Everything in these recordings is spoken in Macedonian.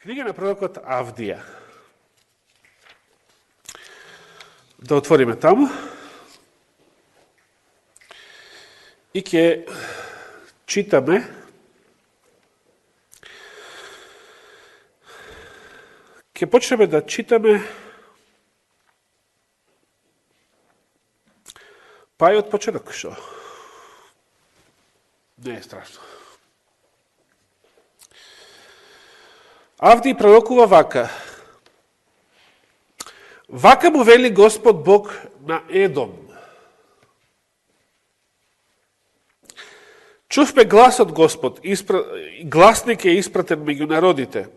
Книга на пророкот Авдија. Да отвориме таму и ќе читаме почнеме да читаме па и од почеток, што? Не е страшно. Авдија пророкува вака. Вака му вели Господ Бог на Едом. Чувме гласот Господ, гласник е испратен меѓу народите.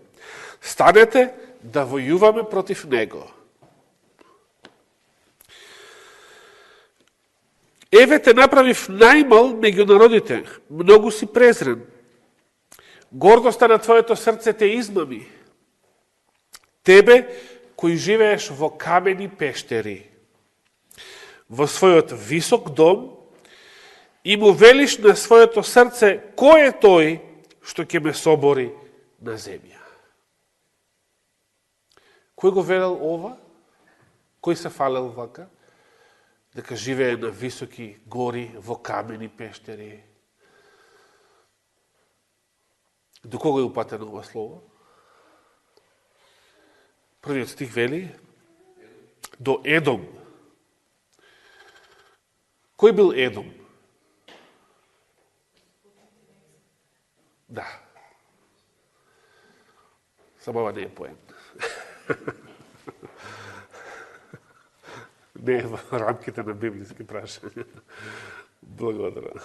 Станете да војуваме против него. Еве те направив најмал меѓу народите, многу си презрен. Гордоста на твоето срце те измами. Тебе, кој живееш во камени пештери, во својот висок дом, и му велиш на своето срце, кој е тој што ќе ме собори на земја? Кој го велел ова? Кој се фалел вака? Дека живее на високи гори, во камени пештери. До кого е упатено ова слово? Првиот стих вели до Едом. Кој бил Едом? Да. Само ова не е поен. Не е во рамките на библиски прашања. Благодарам.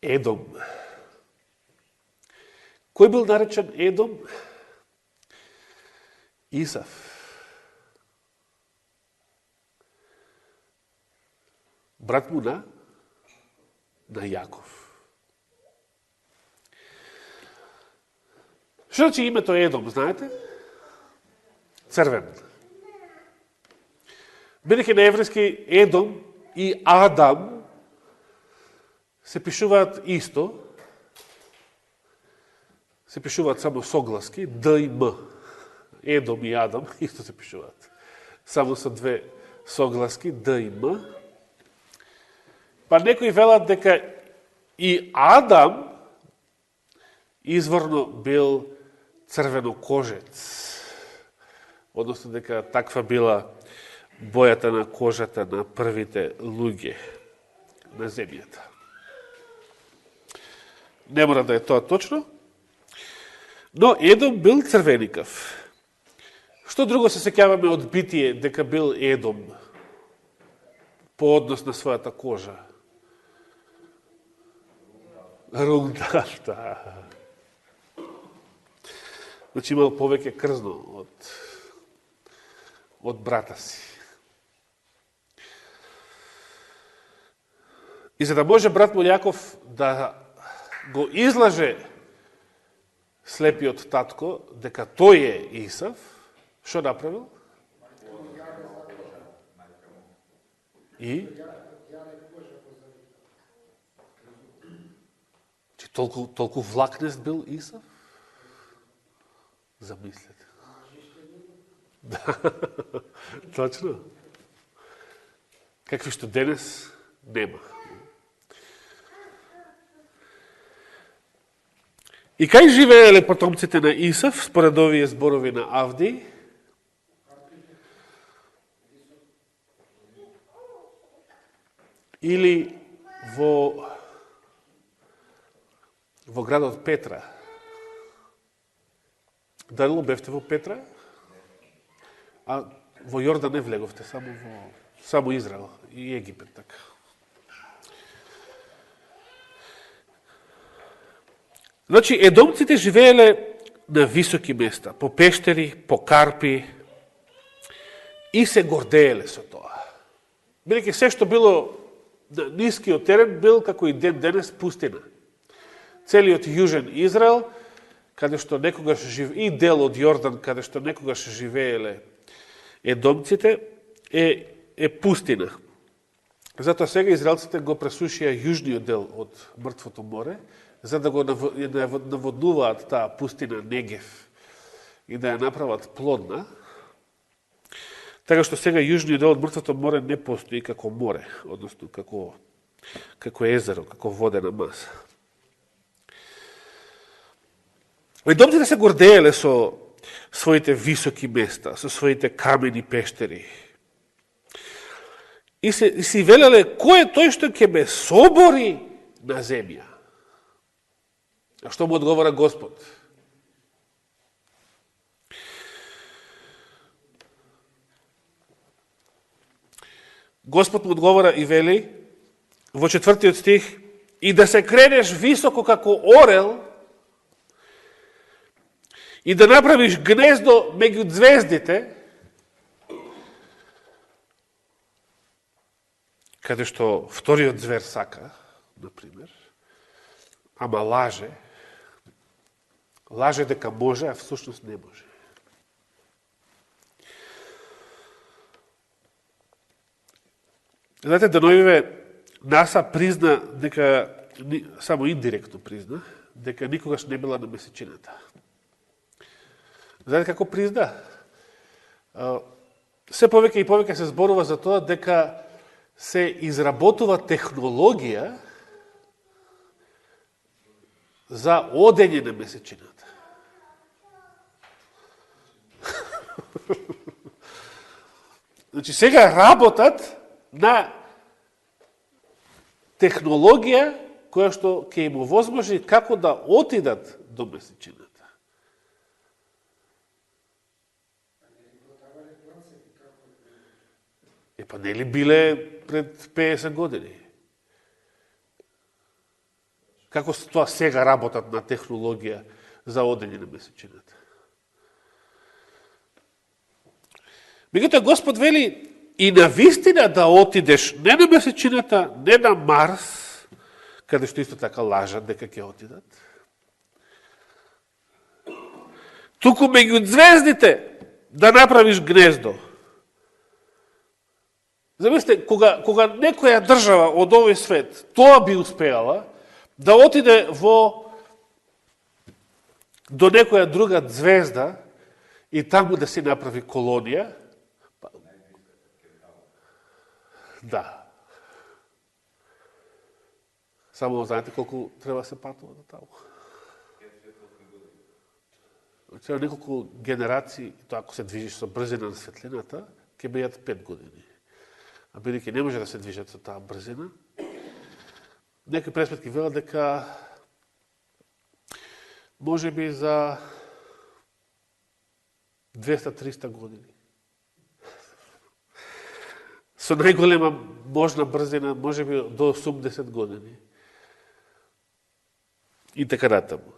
Едом. Кој бил наречен Едом? Исав. Брат му на Јаков. Што значи името Едом, знаете? Црвен. Бидејќи на еврејски Едом и Адам се пишуваат исто, се пишуваат само согласки, Д и М. Едом и Адам исто се пишуваат. Само со две согласки, Д и М. Па некои велат дека и Адам изворно бил црвенокожец. Односно дека таква била бојата на кожата на првите луѓе на земјата. Не мора да е тоа точно, но Едом бил црвеникав. Што друго се сеќаваме од Битие дека бил Едом по однос на својата кожа? Рундав, да. Значи имал повеќе крзно од брата си. И за да може брат му Јаков да го излаже слепиот татко дека тој е Исав, што направил? И? Че толку влакнест бил Исав? Замислете. Да, точно. Какви што денес нема. И кај живееле потомците на Исав, според овие зборови на Авдија? Или во градот Петра? Дали бевте во Петра? А во Јордан не влеговте, само Израел и Египет, така. Значи, едомците живееле на високи места, по пештери, по карпи, и се гордееле со тоа. Бидејќи се што било на нискиот терен, бил како и ден денес пустина. Целиот јужен Израел, каде што некогаш и дел од Јордан, каде што некогаш живееле едомците, е пустина. Затоа сега израелците го пресушија јужниот дел од Мртвото море, за да го наводнуваат таа пустина Негев и да ја направат плодна, така што сега јужниот дел од Мртвото море не постои како море, односно како езеро, како водена маса. Едомците се гордееле со своите високи места, со своите камени пештери. И си велеле, кој е тој што ќе ме собори на земја? А што му одговора Господ? Господ му одговора и вели во 4 стих: и да се кренеш високо како орел и да направиш гнездо меѓу звездите, каде што вториот звер сака, например, ама лаже дека може, а всушност не може. Знаете, деновиве НАСА призна дека, само индиректно призна, дека никогаш не била на месечината. Знаете како призна? Се повеќе и повеќе се зборува за тоа дека се изработува технологија за одење на месечината. Значи, сега работат на технологија која што ќе им овозможи како да отидат до месечината. Па нели биле пред 50 години? Како тоа сега работат на технологија за одење на месечината? Меѓутоа Господ вели и на вистина да отидеш не на месечината, не на Марс, каде што исто така лажат дека ќе отидат, туку меѓу звездите да направиш гнездо. Замислете, кога некоја држава од овој свет тоа би успеала да отиде до некоја друга звезда и таму да си направи колонија, да. Само знаете колку треба се патува до таму. Треба неколку генерации, тоа ако се движиш со брзина на светлината, ќе бидат 5 години. А бидејќи не може да се движат со таа брзина, некои пресметки велат дека може би за 200-300 години. Со најголема можна брзина, може би до 80 години. И така натаму.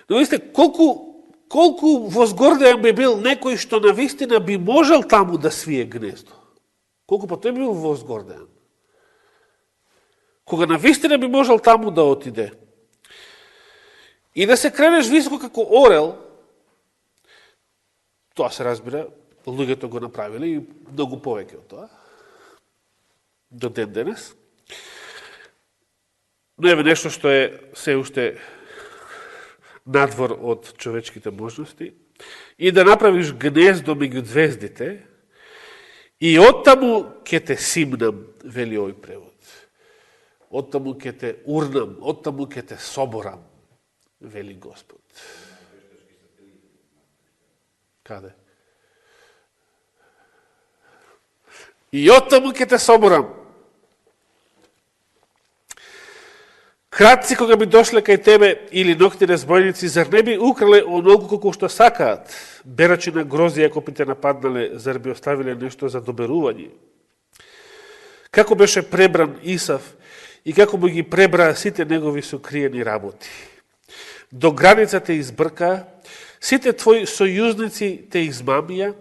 Но висте, колку возгордеен би бил некој што на вистина би можел таму да свие гнездо. Колку па тој бил возгордеен. Кога на вистина би можел таму да отиде. И да се кренеш високо како орел, тоа се разбира, луѓето го направиле и многу повеќе од тоа. До ден денес. Но еве нешто што е се уште надвор од човечките можности. И да направиш гнездо меѓу звездите, и оттаму ќе те симнам, вели овој превод. Оттаму ќе те урнам, оттаму ќе те соборам, вели Господ. Каде? И оттаму ќе те соборам. Кратци кога би дошле кај тебе или ноќни разбойници, зар не би украле онолку колку што сакаат? Берачи на грози, ако би те нападнале, зар би оставиле нешто за доберување? Како беше пребран Исав и како му ги пребраа сите негови сокриени работи? До граница те избрка, сите твои сојузници те измамија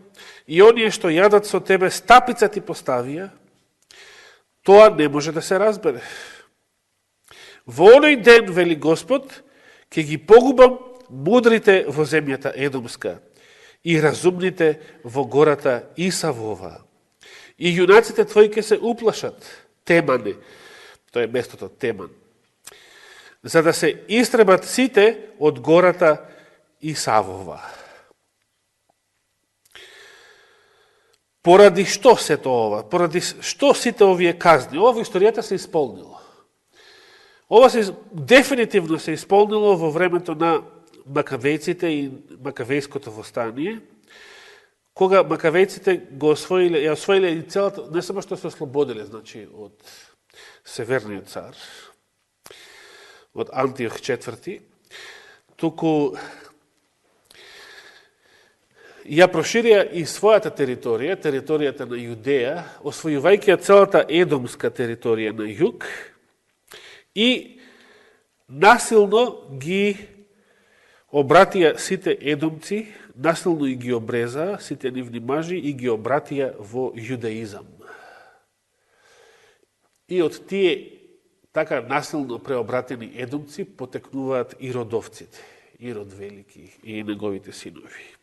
и оние што јадат со тебе стапица ти поставија, тоа не може да се разбере. Во оној ден, вели Господ, ќе ги погубам мудрите во земјата Едомска и разумните во гората Исавова. И јунаците твои ќе се уплашат, Темане, тоа е местото Теман. за да се истребат сите од гората Исавова. Поради што сето ова? Поради што сите овие казни? Ова во историјата се исполнило. Ова дефинитивно се исполнило во времето на макавејците и макавејското востание, кога макавејците го освоиле и целата, не само што се ослободиле, значи, од Северниот цар, од Антиох IV, туку ја проширија и својата територија, територијата на Јудеја, освојувајќи целата едомска територија на југ и насилно ги обратија сите едомци, насилно и ги обрезаа сите нивни мажи и ги обратија во јудаизам. И од тие така насилно преобратени едомци потекнуваат и родовците, Ирод Велики и неговите синови.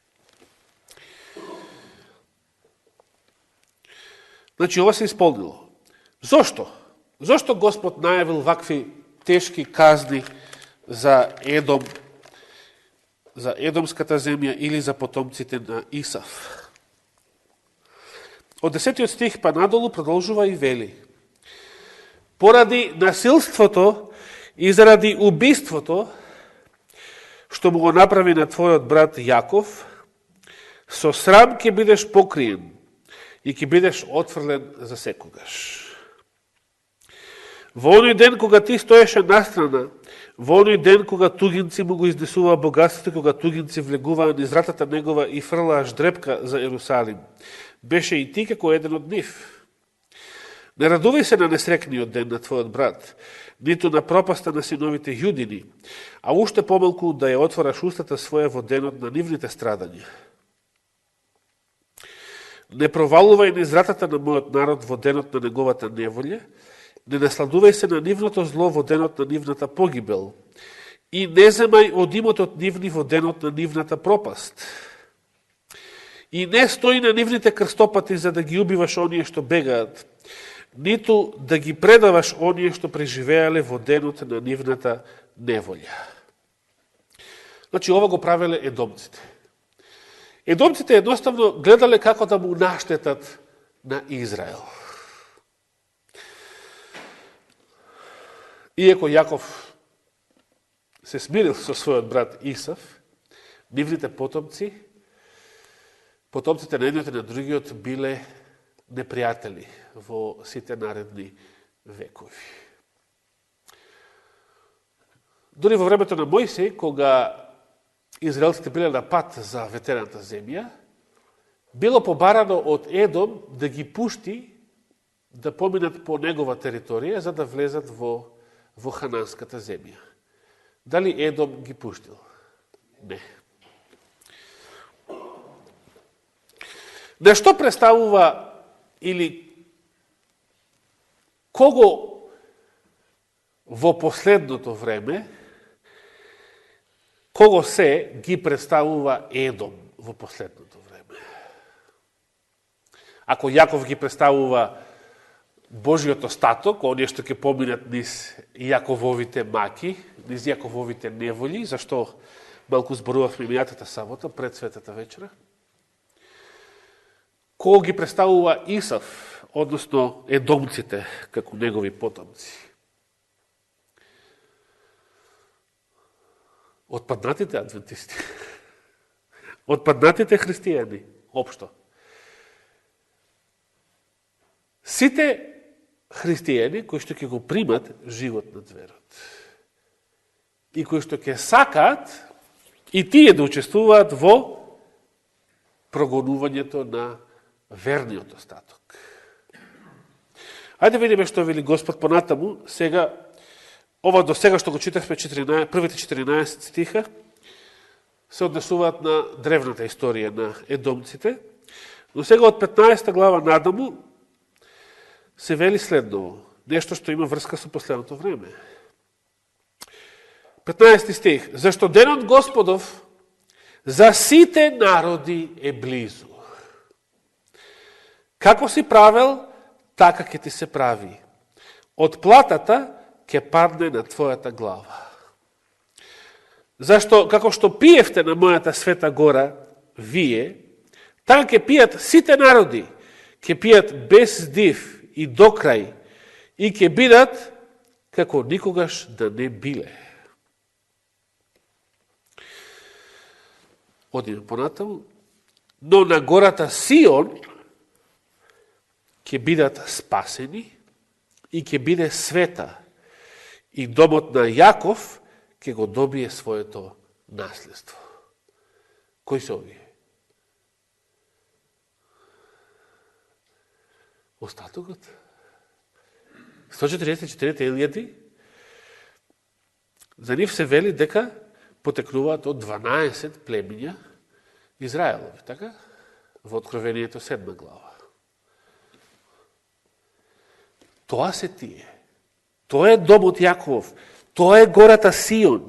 Значи, ова се исполнило. Зошто? Зошто Господ најавил вакви тешки казни за Едом, за Едомската земја или за потомците на Исав? Од 10 стих па надолу продолжува и вели: поради насилството и заради убиството што му го направи на твојот брат Јаков, со срам ќе бидеш покриен и ќе бидеш отфрлен за секогаш. Во оној ден кога ти стоеше настрана, во оној ден кога тугинци му го изнесуваа богатството, кога тугинци влегуваа низ ратата негова и фрлаа ждрепка за Ерусалим, беше и ти како еден од нив. Не радувај се на несрекниот ден на твојот брат, ниту на пропаста на синовите јудини, а уште помалку да ја отвораш устата своја во денот на нивните страдања. Не провалувај низ ратата на мојот народ во денот на неговата неволја, не насладувај се на нивното зло во денот на нивната погибел и не земај од имотот нивни во денот на нивната пропаст. И не стои на нивните крстопати за да ги убиваш оние што бегаат, ниту да ги предаваш оние што преживеале во денот на нивната неволја. Значи, ова го правеле едомците. Едомците едноставно гледале како да му наштетат на Израел. Иако Јаков се смирил со својот брат Исав, нивните потомци, потомците на едниот и на другиот биле непријатели во сите наредни векови. Дори во времето на Мојсей, кога израелците биле на пат за ветераната земја, било побарано од Едом да ги пушти да поминат по негова територија за да влезат во хананската земја. Дали Едом ги пуштил? Не. На што представува или кого во последното време, кого се ги представува Едом во последното време? Ако Јаков ги представува Божиот остаток, оние што ќе поминат низ Јакововите маки, низ Јакововите неволи, зашто малку зборувавме мијатата сабота, пред Светата вечера. Кого ги представува Исав, односно едомците, како негови потомци? Отпаднатите адвентисти. Отпаднатите христијани, општо. Сите христијани кои што ќе го примат живот на зверот и кои што ќе сакаат и тие да учествуваат во прогонувањето на верниот остаток. Ајде видиме што вели Господ понатаму. Сега, ова до сега што го читавме, првите 14 стиха, се однесуваат на древната историја на едомците, но сега од 15 глава надаму се вели следново, нешто што има врска со последното време. 15 стих. Зашто денот Господов за сите народи е близу. Како си правел, така ќе ти се прави. Од платата ќе падне на твојата глава. Зашто, како што пиевте на мојата света гора, вие, така ќе пијат сите народи, ќе пијат без див и до крај, и ќе бидат како никогаш да не биле. Одиме понатаму. Но на гората Сион ќе бидат спасени и ќе биде света, и домот на Јаков ќе го добие своето наследство. Кои се овие? Остатокот? 144 елјади? За нив се вели дека потекнуваат од 12 племиња Израелови, така? Во Откровението 7 глава. Тоа се тие. Тоа е домот Јаковов. Тоа е гората Сион.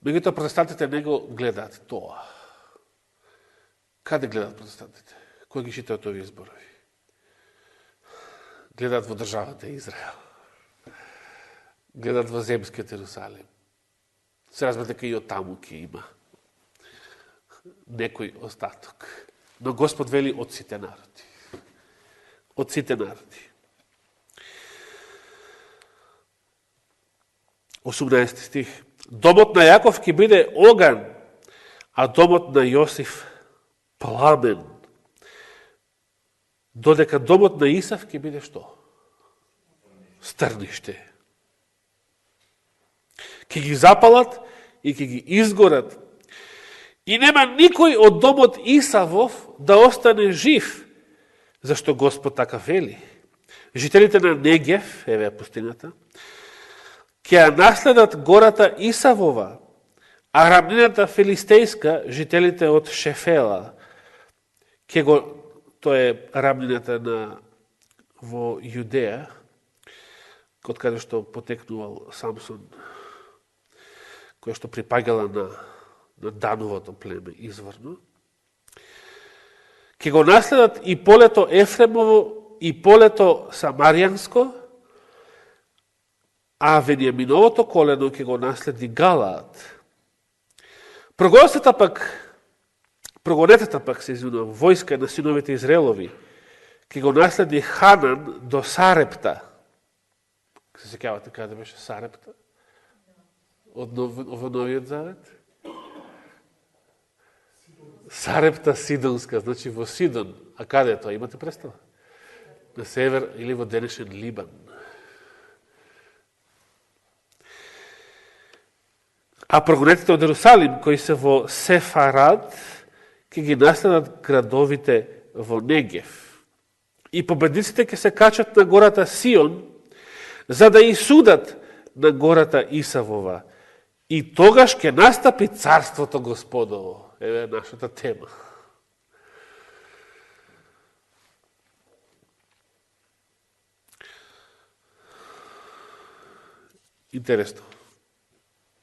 Меѓутоа протестантите не го гледаат тоа. Каде гледаат протестантите? Кој ги читаат овие зборови? Гледаат во државата Израел. Гледаат во земскиот Ерусалим. Се разбира дека и од таму ќе има некој остаток. Но Господ вели од сите народи. Од сите народи. 18 стих. Домот на Јаков ќе биде оган, а домот на Јосиф пламен. Додека домот на Исав ќе биде што? Стрниште. Ќе ги запалат и ќе ги изгорат. И нема никој од домот Исавов да остане жив, зашто Господ така вели. Жителите на Негев, еве пустината, ќе ја наследат гората Исавова, а рамнината филистејска, жителите од Шефела, ќе го, тоа е рамнината во Јудеја, од каде што потекнувал Самсон, која што припагала на Дановото племе изворно, ќе го наследат и полето Ефремово и полето Самаријанско, а Венијаминовото колено ќе го наследи Галаат. Прогонетата пак се извинува, војска на синовите Израелови, ќе го наследи Ханан до Сарепта. Се сеќавате каде беше Сарепта? Од Новиот Завет? Сарепта Сидонска, значи во Сидон. А каде е тоа? Имате представа? На север или во денешен Либан. А прогонетите од Ерусалим, кои се во Сефарад, ќе ги наследат градовите во Негев. И победниците ќе се качат на гората Сион, за да и судат на гората Исавова. И тогаш ќе настапи царството Господово. Еве нашата тема. Интересно.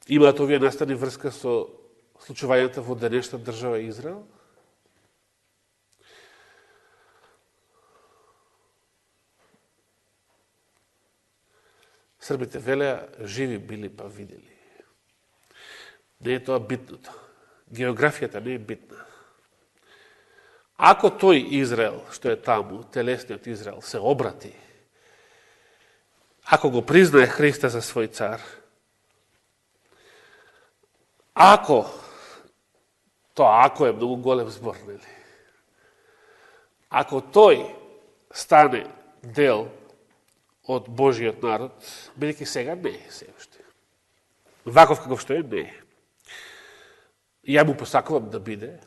Имаат овие настани врска со случувањата во денешната држава Израел? Србите велеа, живи били па видели. Не е тоа битното. Географијата не е битна. Ако тој Израел, што е таму, телесниот Израел, се обрати, ако го признае Христа за свој цар, ако, тоа ако е многу голем збор, нели? Ако тој стане дел од Божиот народ, бидејќи сега не е се уште. Ваков каков што е, не е. Ја му посакувам да биде.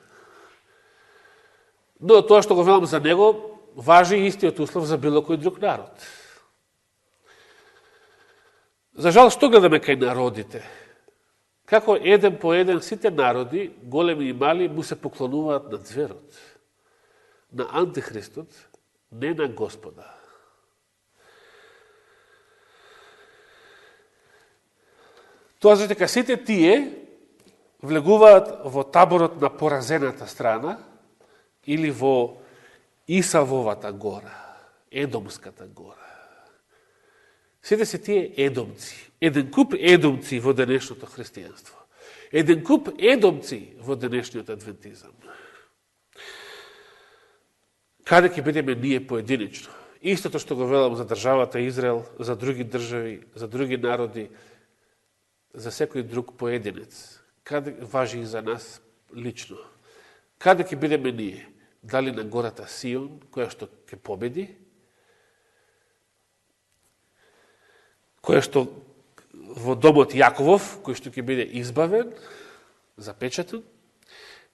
Но тоа што го велам за него, важи истиот услов за било кој друг народ. За жал, што гледаме кај народите? Како еден по еден сите народи, големи и мали, му се поклонуваат на зверот, на антихристот, не на Господа. Тоа за дека сите тие влегуваат во таборот на поразената страна или во Исавовата гора. Едомската гора. Сите се тие едомци. Еден куп едомци во денешното христијанство. Еден куп едомци во денешниот адвентизам. Каде ќе бидеме ние поединично? Истото што го велам за државата Израел, за други држави, за други народи, за секој друг поединец. Каде важи и за нас лично? Каде ќе бидеме ние? Дали на гората Сион, која што ќе победи? Која што во домот Јаковов, кој што ќе биде избавен, запечатен?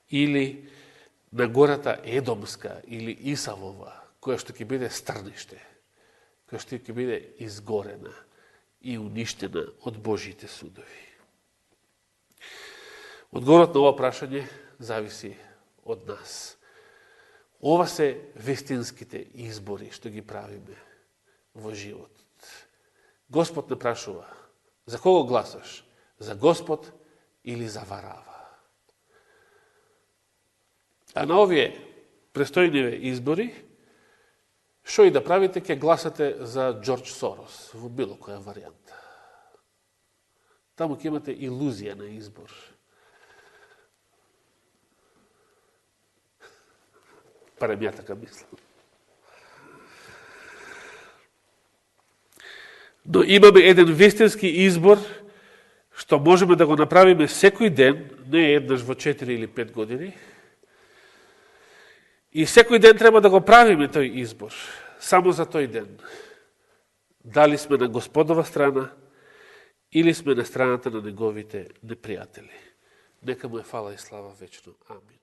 Или на гората Едомска или Исавова, која што ќе биде стрниште, која што ќе биде изгорена и уништена од Божите судови. Одговорот на ова прашање зависи од нас. Ова се вистинските избори што ги правиме во животот. Господ не прашува, за кого гласаш? За Господ или за Варава? А на овие престојниве избори, што и да правите, ќе гласате за Джордж Сорос, во било која варијанта. Таму ќе имате илузија на избор. Парем ја така мислам. Но имаме еден вистински избор, што можеме да го направиме секој ден, не еднаш во 4 или 5 години, и секој ден треба да го правиме тој избор, само за тој ден. Дали сме на Господова страна или сме на страната на неговите непријатели. Нека му е фала и слава вечно. Амин.